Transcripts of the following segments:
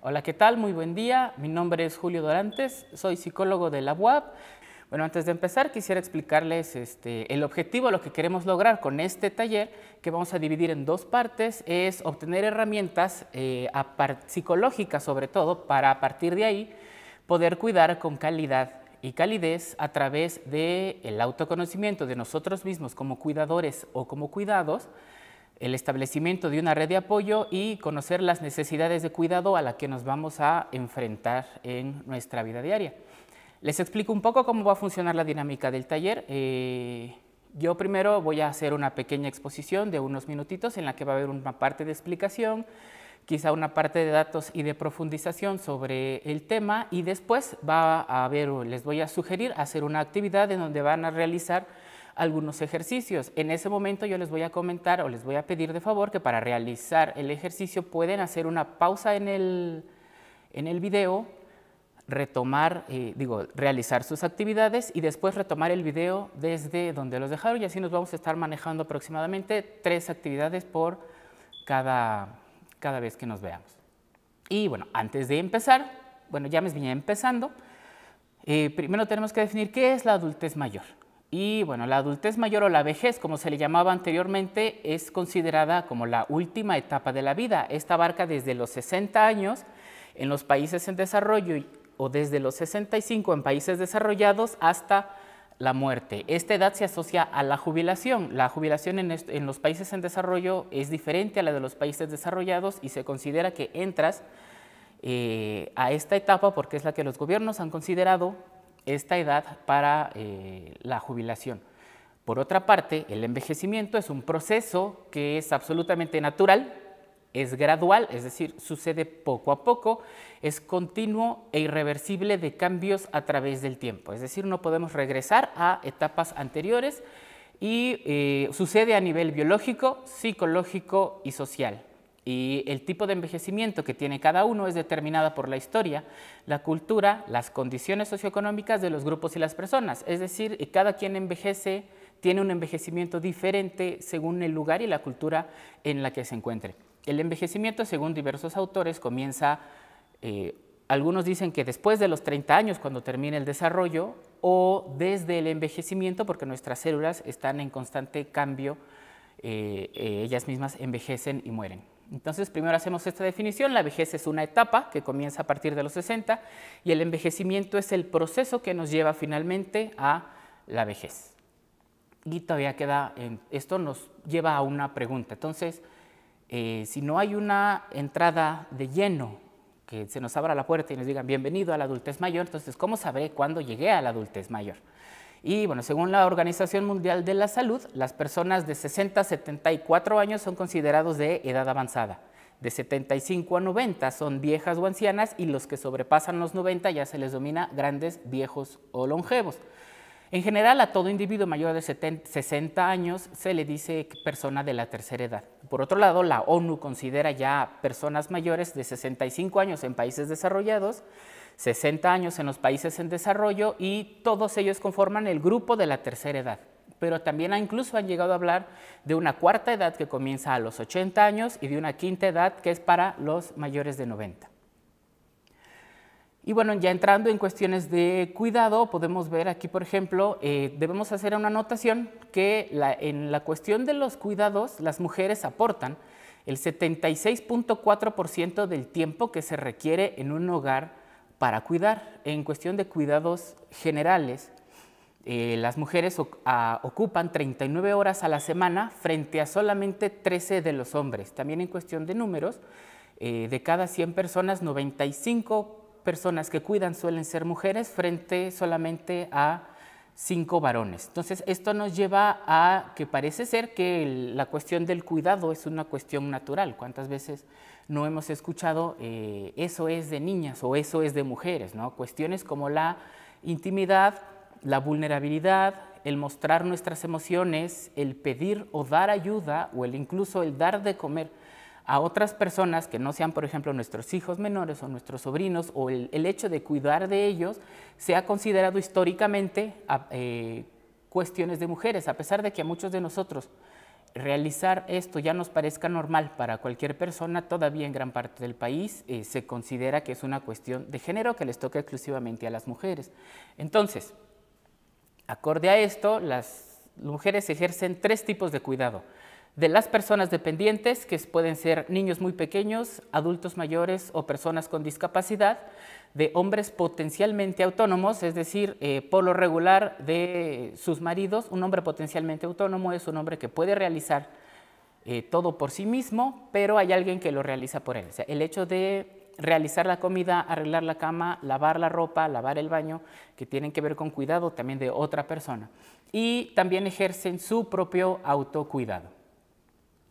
Hola, ¿qué tal? Muy buen día. Mi nombre es Julio Dorantes, soy psicólogo de la UAP. Bueno, antes de empezar quisiera explicarles el objetivo, lo que queremos lograr con este taller, que vamos a dividir en dos partes, es obtener herramientas psicológicas sobre todo, para a partir de ahí poder cuidar con calidad y calidez a través del autoconocimiento de nosotros mismos como cuidadores o como cuidados, el establecimiento de una red de apoyo y conocer las necesidades de cuidado a las que nos vamos a enfrentar en nuestra vida diaria. Les explico un poco cómo va a funcionar la dinámica del taller. Yo primero voy a hacer una pequeña exposición de unos minutitos en la que va a haber una parte de explicación, quizá una parte de datos y de profundización sobre el tema, y después les voy a sugerir hacer una actividad en donde van a realizar algunos ejercicios. En ese momento yo les voy a comentar o les voy a pedir de favor que para realizar el ejercicio pueden hacer una pausa en el video, realizar sus actividades y después retomar el video desde donde los dejaron, y así nos vamos a estar manejando aproximadamente 3 actividades por cada vez que nos veamos. Y bueno, antes de empezar, ya me venía empezando, primero tenemos que definir qué es la adultez mayor. Y bueno, la adultez mayor o la vejez, como se le llamaba anteriormente, es considerada como la última etapa de la vida. Esta abarca desde los 60 años en los países en desarrollo o desde los 65 en países desarrollados hasta la muerte. Esta edad se asocia a la jubilación. La jubilación en los países en desarrollo es diferente a la de los países desarrollados y se considera que entras a esta etapa porque es la que los gobiernos han considerado esta edad para la jubilación. Por otra parte, el envejecimiento es un proceso que es absolutamente natural, es gradual, es decir, sucede poco a poco, es continuo e irreversible de cambios a través del tiempo. Es decir, no podemos regresar a etapas anteriores y sucede a nivel biológico, psicológico y social. Y el tipo de envejecimiento que tiene cada uno es determinada por la historia, la cultura, las condiciones socioeconómicas de los grupos y las personas. Es decir, cada quien envejece, tiene un envejecimiento diferente según el lugar y la cultura en la que se encuentre. El envejecimiento, según diversos autores, comienza, algunos dicen que después de los 30 años, cuando termina el desarrollo, o desde el envejecimiento, porque nuestras células están en constante cambio, ellas mismas envejecen y mueren. Entonces, primero hacemos esta definición. La vejez es una etapa que comienza a partir de los 60 y el envejecimiento es el proceso que nos lleva finalmente a la vejez. Y todavía esto nos lleva a una pregunta. Entonces, si no hay una entrada de lleno, que se nos abra la puerta y nos digan bienvenido a la adultez mayor, entonces, ¿cómo sabré cuándo llegué a la adultez mayor? Y bueno, según la Organización Mundial de la Salud, las personas de 60 a 74 años son considerados de edad avanzada. De 75 a 90 son viejas o ancianas y los que sobrepasan los 90 ya se les denomina grandes, viejos o longevos. En general, a todo individuo mayor de 60 años se le dice persona de la tercera edad. Por otro lado, la ONU considera ya personas mayores de 65 años en países desarrollados, 60 años en los países en desarrollo, y todos ellos conforman el grupo de la tercera edad. Pero también incluso han llegado a hablar de una cuarta edad que comienza a los 80 años y de una quinta edad que es para los mayores de 90. Y bueno, ya entrando en cuestiones de cuidado, podemos ver aquí, por ejemplo, debemos hacer una anotación que en la cuestión de los cuidados, las mujeres aportan el 76.4% del tiempo que se requiere en un hogar para cuidar. En cuestión de cuidados generales, las mujeres ocupan 39 horas a la semana frente a solamente 13 de los hombres. También en cuestión de números, de cada 100 personas, 95 personas que cuidan suelen ser mujeres frente solamente a 5 varones. Entonces, esto nos lleva a que parece ser que la cuestión del cuidado es una cuestión natural. ¿Cuántas veces no hemos escuchado eso es de niñas o eso es de mujeres, ¿no? Cuestiones como la intimidad, la vulnerabilidad, el mostrar nuestras emociones, el pedir o dar ayuda o incluso el dar de comer a otras personas que no sean, por ejemplo, nuestros hijos menores o nuestros sobrinos, o el hecho de cuidar de ellos, se ha considerado históricamente cuestiones de mujeres, a pesar de que a muchos de nosotros realizar esto ya nos parezca normal para cualquier persona, todavía en gran parte del país se considera que es una cuestión de género que les toca exclusivamente a las mujeres. Entonces, acorde a esto, las mujeres ejercen 3 tipos de cuidado. De las personas dependientes, que pueden ser niños muy pequeños, adultos mayores o personas con discapacidad, de hombres potencialmente autónomos, es decir, por lo regular de sus maridos. Un hombre potencialmente autónomo es un hombre que puede realizar todo por sí mismo, pero hay alguien que lo realiza por él. O sea, el hecho de realizar la comida, arreglar la cama, lavar la ropa, lavar el baño, que tienen que ver con cuidado también de otra persona. Y también ejercen su propio autocuidado.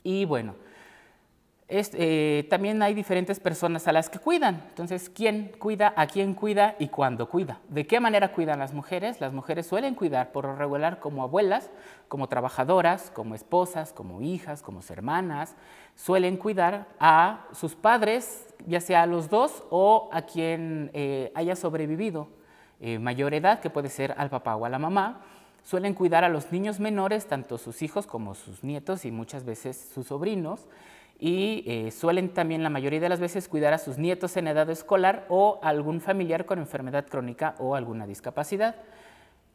Y bueno, también hay diferentes personas a las que cuidan. Entonces, ¿quién cuida, a quién cuida y cuándo cuida? ¿De qué manera cuidan las mujeres? Las mujeres suelen cuidar por lo regular como abuelas, como trabajadoras, como esposas, como hijas, como hermanas. Suelen cuidar a sus padres, ya sea a los dos o a quien haya sobrevivido mayor edad, que puede ser al papá o a la mamá. Suelen cuidar a los niños menores, tanto sus hijos como sus nietos y muchas veces sus sobrinos. Y suelen también la mayoría de las veces cuidar a sus nietos en edad escolar o a algún familiar con enfermedad crónica o alguna discapacidad.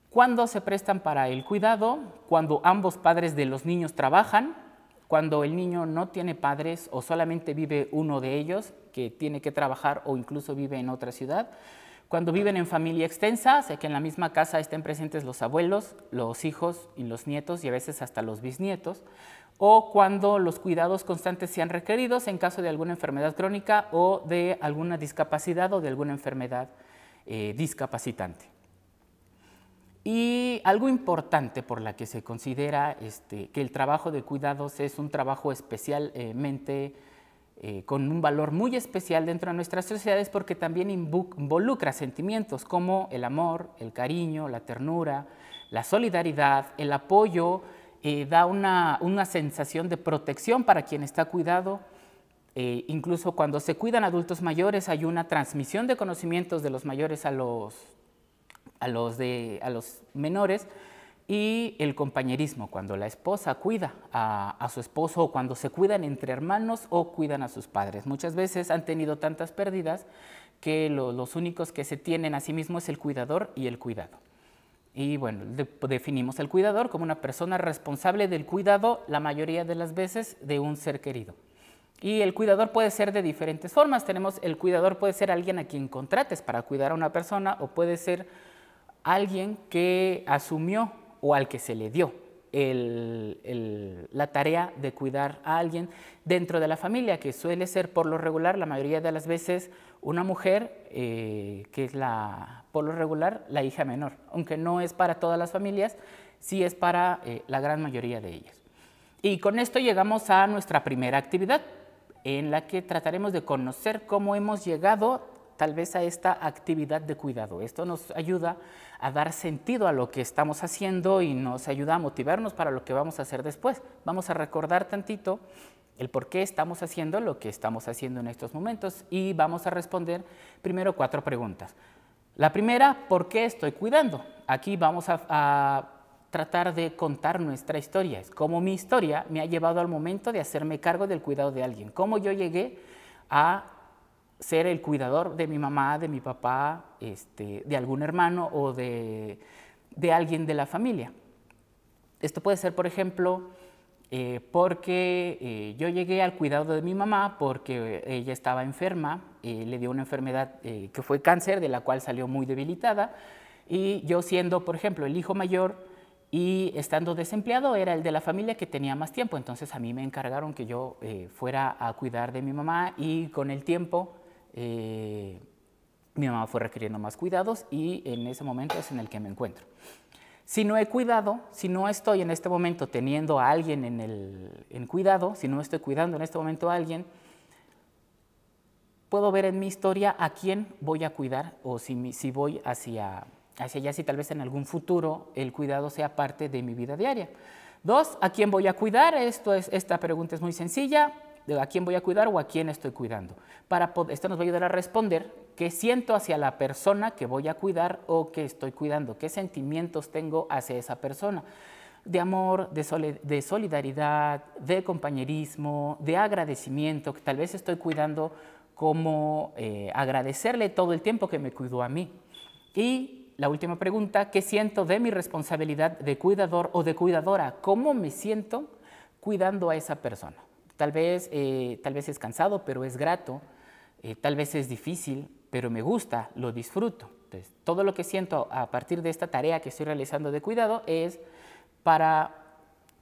¿Cuándo se prestan para el cuidado? Cuando ambos padres de los niños trabajan, cuando el niño no tiene padres o solamente vive uno de ellos, que tiene que trabajar o incluso vive en otra ciudad. Cuando viven en familia extensa, o sea que en la misma casa estén presentes los abuelos, los hijos y los nietos y a veces hasta los bisnietos, o cuando los cuidados constantes sean requeridos en caso de alguna enfermedad crónica o de alguna discapacidad o de alguna enfermedad discapacitante. Y algo importante por la que se considera que el trabajo de cuidados es un trabajo especialmente con un valor muy especial dentro de nuestras sociedades, porque también involucra sentimientos como el amor, el cariño, la ternura, la solidaridad, el apoyo, da una sensación de protección para quien está cuidado. Incluso cuando se cuidan adultos mayores hay una transmisión de conocimientos de los mayores a los menores. Y el compañerismo, cuando la esposa cuida a su esposo o cuando se cuidan entre hermanos o cuidan a sus padres. Muchas veces han tenido tantas pérdidas que los únicos que se tienen a sí mismos es el cuidador y el cuidado. Y bueno, definimos el cuidador como una persona responsable del cuidado la mayoría de las veces de un ser querido. Y el cuidador puede ser de diferentes formas. El cuidador puede ser alguien a quien contrates para cuidar a una persona o puede ser alguien que asumió o al que se le dio la tarea de cuidar a alguien dentro de la familia, que suele ser por lo regular, la mayoría de las veces, una mujer que es por lo regular la hija menor, aunque no es para todas las familias, sí es para la gran mayoría de ellas. Y con esto llegamos a nuestra primera actividad, en la que trataremos de conocer cómo hemos llegado tal vez a esta actividad de cuidado. Esto nos ayuda a dar sentido a lo que estamos haciendo y nos ayuda a motivarnos para lo que vamos a hacer después. Vamos a recordar tantito el por qué estamos haciendo lo que estamos haciendo en estos momentos y vamos a responder primero 4 preguntas. La primera, ¿por qué estoy cuidando? Aquí vamos a tratar de contar nuestra historia. Es cómo mi historia me ha llevado al momento de hacerme cargo del cuidado de alguien. Cómo yo llegué a ser el cuidador de mi mamá, de mi papá, de algún hermano o de alguien de la familia. Esto puede ser, por ejemplo, porque yo llegué al cuidado de mi mamá porque ella estaba enferma, le dio una enfermedad que fue cáncer, de la cual salió muy debilitada, y yo siendo, por ejemplo, el hijo mayor y estando desempleado, era el de la familia que tenía más tiempo, entonces a mí me encargaron que yo fuera a cuidar de mi mamá y con el tiempo mi mamá fue requiriendo más cuidados y en ese momento es en el que me encuentro. Si no he cuidado, si no estoy en este momento teniendo a alguien en cuidado, si no estoy cuidando en este momento a alguien, puedo ver en mi historia a quién voy a cuidar o si voy hacia allá, si tal vez en algún futuro el cuidado sea parte de mi vida diaria. 2, ¿a quién voy a cuidar? Esta pregunta es muy sencilla. ¿A quién voy a cuidar o a quién estoy cuidando? Esto nos va a ayudar a responder qué siento hacia la persona que voy a cuidar o que estoy cuidando, qué sentimientos tengo hacia esa persona. de amor, de solidaridad, de compañerismo, de agradecimiento, que tal vez estoy cuidando como agradecerle todo el tiempo que me cuidó a mí. Y la última pregunta, ¿qué siento de mi responsabilidad de cuidador o de cuidadora? ¿Cómo me siento cuidando a esa persona? Tal vez es cansado, pero es grato. Tal vez es difícil, pero me gusta, lo disfruto. Entonces, todo lo que siento a partir de esta tarea que estoy realizando de cuidado es para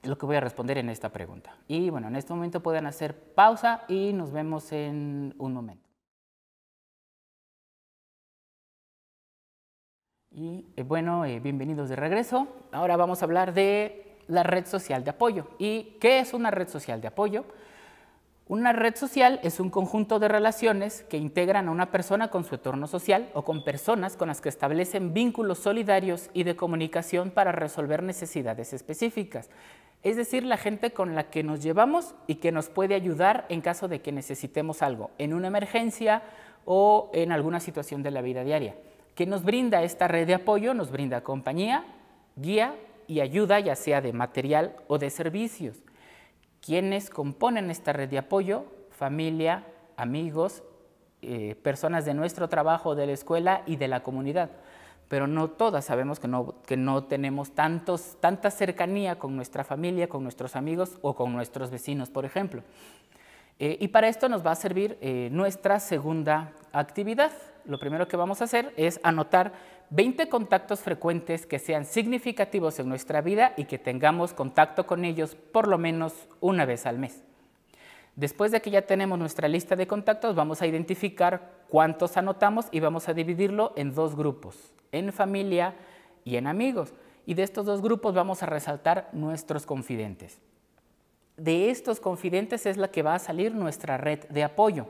lo que voy a responder en esta pregunta. Y bueno, en este momento pueden hacer pausa y nos vemos en un momento. Y bueno, bienvenidos de regreso. Ahora vamos a hablar de la red social de apoyo. ¿Y qué es una red social de apoyo? Una red social es un conjunto de relaciones que integran a una persona con su entorno social o con personas con las que establecen vínculos solidarios y de comunicación para resolver necesidades específicas. Es decir, la gente con la que nos llevamos y que nos puede ayudar en caso de que necesitemos algo, en una emergencia o en alguna situación de la vida diaria. ¿Qué nos brinda esta red de apoyo? Nos brinda compañía, guía y ayuda, ya sea de material o de servicios. ¿Quiénes componen esta red de apoyo? Familia, amigos, personas de nuestro trabajo, de la escuela y de la comunidad. Pero no todas, sabemos que no tenemos tanta cercanía con nuestra familia, con nuestros amigos o con nuestros vecinos, por ejemplo. Y para esto nos va a servir nuestra segunda actividad. Lo primero que vamos a hacer es anotar 20 contactos frecuentes que sean significativos en nuestra vida y que tengamos contacto con ellos por lo menos una vez al mes. Después de que ya tenemos nuestra lista de contactos, vamos a identificar cuántos anotamos y vamos a dividirlo en dos grupos, en familia y en amigos. Y de estos dos grupos vamos a resaltar nuestros confidentes. De estos confidentes es la que va a salir nuestra red de apoyo.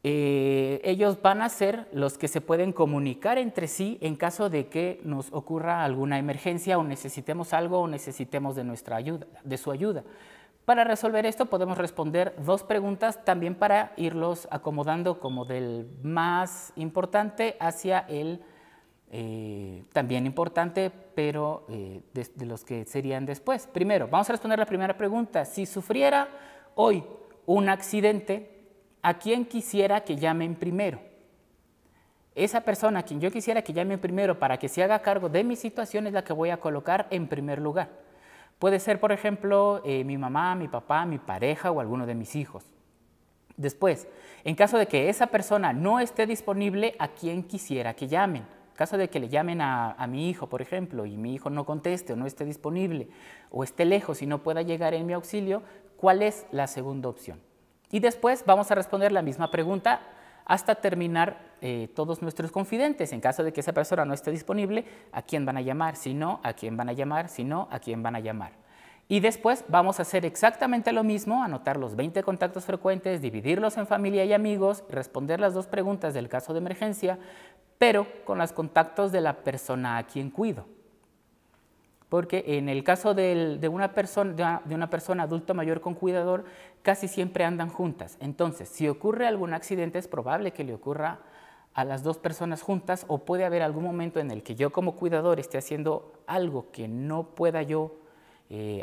Ellos van a ser los que se pueden comunicar entre sí en caso de que nos ocurra alguna emergencia o necesitemos algo o necesitemos de su ayuda. Para resolver esto podemos responder dos preguntas también para irlos acomodando como del más importante hacia el también importante, pero de los que serían después. Primero, vamos a responder la primera pregunta. Si sufriera hoy un accidente, ¿a quién quisiera que llamen primero? Esa persona a quien yo quisiera que llamen primero para que se haga cargo de mi situación es la que voy a colocar en primer lugar. Puede ser, por ejemplo, mi mamá, mi papá, mi pareja o alguno de mis hijos. Después, en caso de que esa persona no esté disponible, ¿a quién quisiera que llamen? En caso de que le llamen a mi hijo, por ejemplo, y mi hijo no conteste o no esté disponible o esté lejos y no pueda llegar en mi auxilio, ¿cuál es la segunda opción? Y después vamos a responder la misma pregunta hasta terminar todos nuestros confidentes. En caso de que esa persona no esté disponible, ¿a quién van a llamar? Si no, ¿a quién van a llamar? Si no, ¿a quién van a llamar? Y después vamos a hacer exactamente lo mismo, anotar los 20 contactos frecuentes, dividirlos en familia y amigos, responder las dos preguntas del caso de emergencia, pero con los contactos de la persona a quien cuido. Porque en el caso de una persona adulto mayor con cuidador, casi siempre andan juntas. Entonces, si ocurre algún accidente, es probable que le ocurra a las dos personas juntas o puede haber algún momento en el que yo como cuidador esté haciendo algo que no pueda yo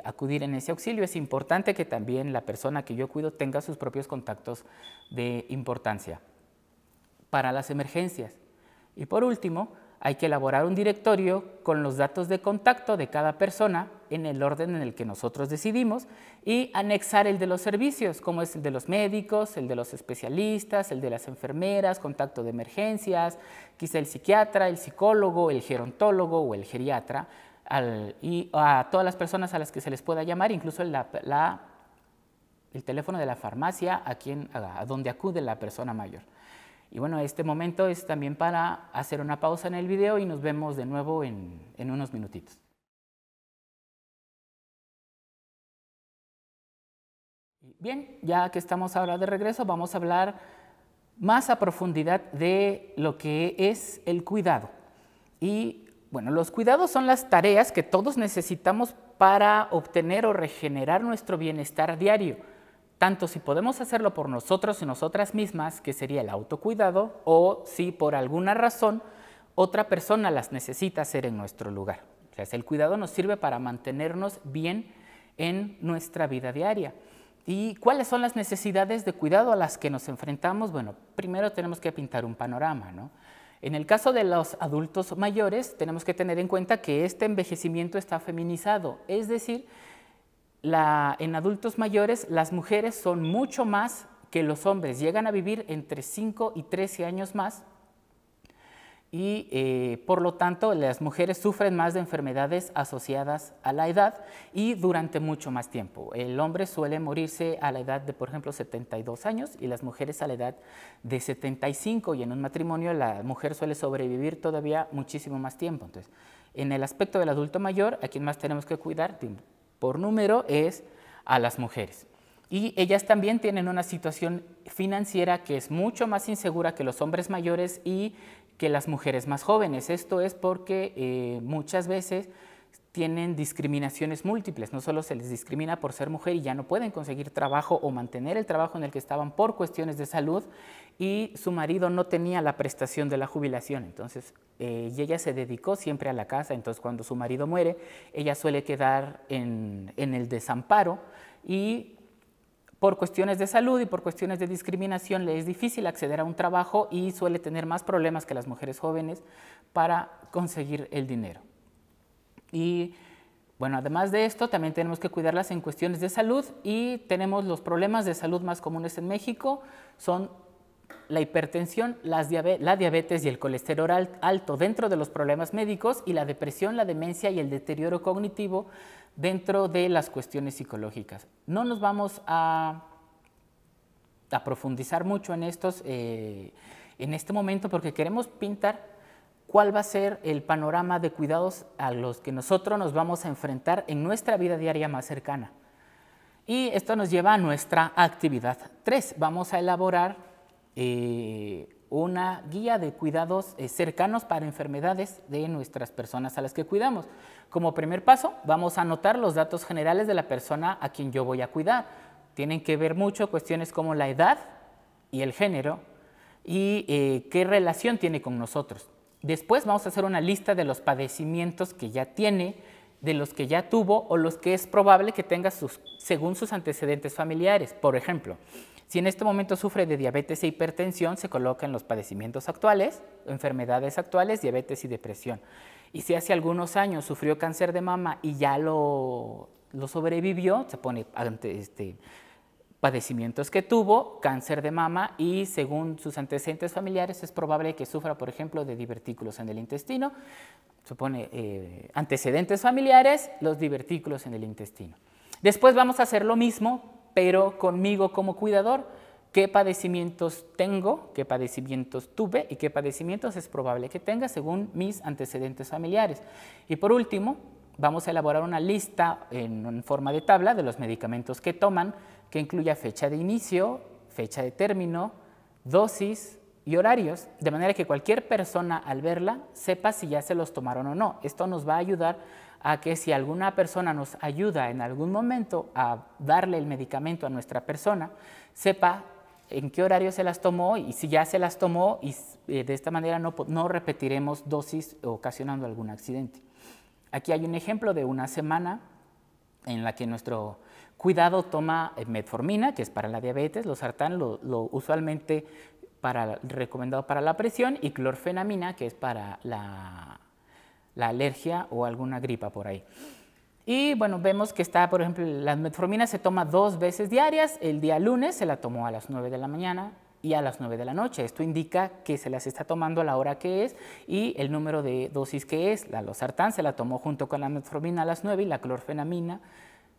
acudir en ese auxilio. Es importante que también la persona que yo cuido tenga sus propios contactos de importancia para las emergencias. Y por último, hay que elaborar un directorio con los datos de contacto de cada persona en el orden en el que nosotros decidimos y anexar el de los servicios, como es el de los médicos, el de los especialistas, el de las enfermeras, contacto de emergencias, quizá el psiquiatra, el psicólogo, el gerontólogo o el geriatra, y a todas las personas a las que se les pueda llamar, incluso el teléfono de la farmacia a donde acude la persona mayor. Y bueno, este momento es también para hacer una pausa en el video y nos vemos de nuevo en unos minutitos. Bien, ya que estamos ahora de regreso, vamos a hablar más a profundidad de lo que es el cuidado. Y bueno, los cuidados son las tareas que todos necesitamos para obtener o regenerar nuestro bienestar diario, tanto si podemos hacerlo por nosotros y nosotras mismas, que sería el autocuidado, o si por alguna razón otra persona las necesita hacer en nuestro lugar. O sea, el cuidado nos sirve para mantenernos bien en nuestra vida diaria. ¿Y cuáles son las necesidades de cuidado a las que nos enfrentamos? Bueno, primero tenemos que pintar un panorama, ¿no? En el caso de los adultos mayores, tenemos que tener en cuenta que este envejecimiento está feminizado, es decir, en adultos mayores las mujeres son mucho más que los hombres, llegan a vivir entre 5 y 13 años más y por lo tanto las mujeres sufren más de enfermedades asociadas a la edad y durante mucho más tiempo. El hombre suele morirse a la edad de, por ejemplo, 72 años y las mujeres a la edad de 75, y en un matrimonio la mujer suele sobrevivir todavía muchísimo más tiempo. Entonces, en el aspecto del adulto mayor, a quien más tenemos que cuidar por número es a las mujeres. Y ellas también tienen una situación financiera que es mucho más insegura que los hombres mayores y que las mujeres más jóvenes. Esto es porque muchas veces tienen discriminaciones múltiples. No solo se les discrimina por ser mujer y ya no pueden conseguir trabajo o mantener el trabajo en el que estaban por cuestiones de salud, y su marido no tenía la prestación de la jubilación. Entonces, y ella se dedicó siempre a la casa. Entonces, cuando su marido muere, ella suele quedar en el desamparo y por cuestiones de salud y por cuestiones de discriminación le es difícil acceder a un trabajo y suele tener más problemas que las mujeres jóvenes para conseguir el dinero. Y bueno, además de esto, también tenemos que cuidarlas en cuestiones de salud, y tenemos los problemas de salud más comunes en México, son la hipertensión, la diabetes y el colesterol alto dentro de los problemas médicos, y la depresión, la demencia y el deterioro cognitivo dentro de las cuestiones psicológicas. No nos vamos a profundizar mucho en estos en este momento, porque queremos pintar cuál va a ser el panorama de cuidados a los que nosotros nos vamos a enfrentar en nuestra vida diaria más cercana. Y esto nos lleva a nuestra actividad 3. Vamos a elaborar una guía de cuidados cercanos para enfermedades de nuestras personas a las que cuidamos. Como primer paso, vamos a anotar los datos generales de la persona a quien yo voy a cuidar. Tienen que ver mucho cuestiones como la edad y el género y qué relación tiene con nosotros. Después vamos a hacer una lista de los padecimientos que ya tiene, de los que ya tuvo o los que es probable que tenga según sus antecedentes familiares. Por ejemplo, si en este momento sufre de diabetes e hipertensión, se coloca en los padecimientos actuales, enfermedades actuales, diabetes y depresión. Y si hace algunos años sufrió cáncer de mama y ya lo sobrevivió, se pone padecimientos que tuvo, cáncer de mama, y según sus antecedentes familiares es probable que sufra, por ejemplo, de divertículos en el intestino. Se pone antecedentes familiares, los divertículos en el intestino. Después vamos a hacer lo mismo, pero conmigo como cuidador. ¿Qué padecimientos tengo, qué padecimientos tuve y qué padecimientos es probable que tenga según mis antecedentes familiares? Y por último, vamos a elaborar una lista en forma de tabla de los medicamentos que toman, que incluya fecha de inicio, fecha de término, dosis y horarios, de manera que cualquier persona al verla sepa si ya se los tomaron o no. Esto nos va a ayudar a que si alguna persona nos ayuda en algún momento a darle el medicamento a nuestra persona, sepa en qué horario se las tomó y si ya se las tomó, y de esta manera no repetiremos dosis ocasionando algún accidente. Aquí hay un ejemplo de una semana en la que nuestro cuidado toma metformina, que es para la diabetes, losartán, usualmente recomendado para la presión, y clorfenamina, que es para la alergia o alguna gripa por ahí. Y bueno, vemos que está, por ejemplo, la metformina se toma 2 veces diarias. El día lunes se la tomó a las 9 de la mañana y a las 9 de la noche. Esto indica que se las está tomando a la hora que es y el número de dosis que es. La losartán se la tomó junto con la metformina a las 9 y la clorfenamina,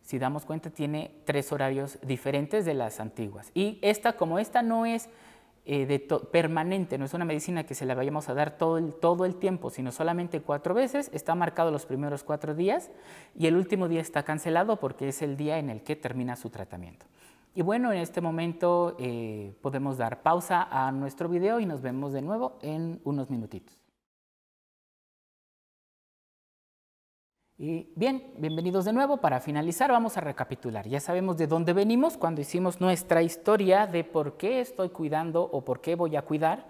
si damos cuenta, tiene 3 horarios diferentes de las antiguas. Y como esta no es permanente, no es una medicina que se la vayamos a dar todo el tiempo, sino solamente 4 veces, está marcado los primeros 4 días y el último día está cancelado porque es el día en el que termina su tratamiento. Y bueno, en este momento podemos dar pausa a nuestro video y nos vemos de nuevo en unos minutitos. Y bien, bienvenidos de nuevo. Para finalizar vamos a recapitular. Ya sabemos de dónde venimos cuando hicimos nuestra historia de por qué estoy cuidando o por qué voy a cuidar.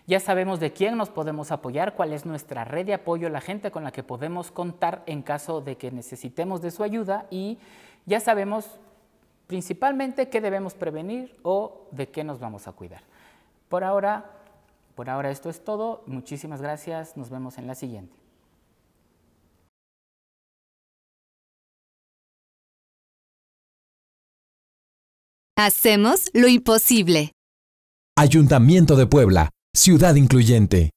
Ya sabemos de quién nos podemos apoyar, cuál es nuestra red de apoyo, la gente con la que podemos contar en caso de que necesitemos de su ayuda, y ya sabemos principalmente qué debemos prevenir o de qué nos vamos a cuidar. Por ahora esto es todo. Muchísimas gracias. Nos vemos en la siguiente. Hacemos lo imposible. Ayuntamiento de Puebla, ciudad incluyente.